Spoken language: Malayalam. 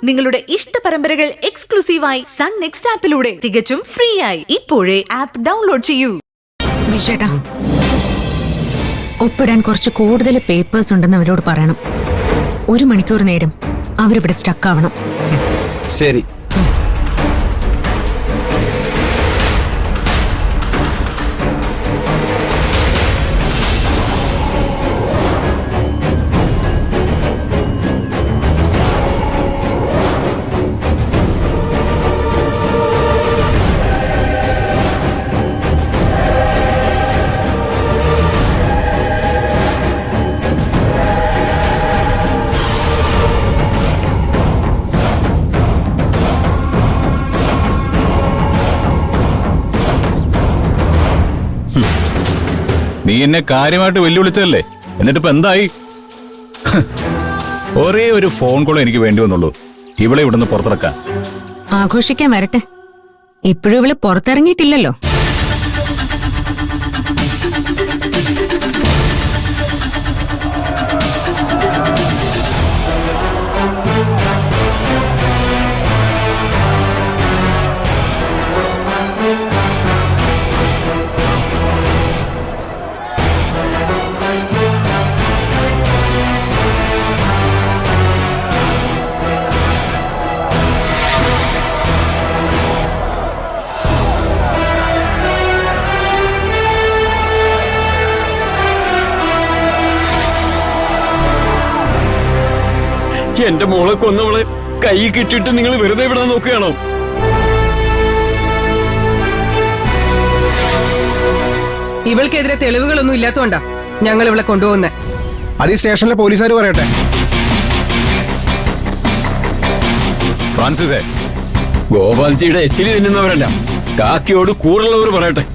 നിങ്ങളുടെ ഇഷ്ട പരമ്പരകൾ എക്സ്ക്ലൂസീവായി സൺ നെക്സ്റ്റ് ആപ്പിലൂടെ തികച്ചും ഫ്രീ ആയി ഇപ്പോഴേ ആപ്പ് ഡൗൺലോഡ് ചെയ്യൂ. വിജേട്ടാ, ഒപ്പിടാൻ കുറച്ച് കൂടുതൽ പേപ്പേഴ്സ് ഉണ്ടെന്ന് അവരോട് പറയണം. 1 മണിക്കൂർ നേരം അവരിവിടെ സ്റ്റക്ക് ആവണം. ശരി. നീ എന്നെ കാര്യമായിട്ട് വെല്ലുവിളിച്ചതല്ലേ? എന്നിട്ടിപ്പോ എന്തായി? ഒരേ ഒരു ഫോൺ കോൾ എനിക്ക് വേണ്ടി വന്നുള്ളൂ ഇവളെ ഇവിടുന്ന് പുറത്തിറക്കാൻ. ആഘോഷിക്കാൻ വരട്ടെ. ഇപ്പോഴും ഇവള് പുറത്തിറങ്ങിയിട്ടില്ലല്ലോ. എന്റെ മോളെ കൊന്നവളെ കൈ കിട്ടിയിട്ട് നിങ്ങൾ വെറുതെ വിടാൻ നോക്കുകയാണോ? ഇവൾക്കെതിരെ തെളിവുകളൊന്നും ഇല്ലാത്തോണ്ടാ ഞങ്ങൾ ഇവളെ കൊണ്ടുപോകുന്നേ. അത് ഈ സ്റ്റേഷനിലെ പോലീസുകാർ പറയട്ടെ. ഫ്രാൻസിസേ, ഗോപാൽജിയുടെ എച്ചിലി തിന്നുന്നവരല്ല, കാക്കിയോട് കൂടുള്ളവർ പറയട്ടെ.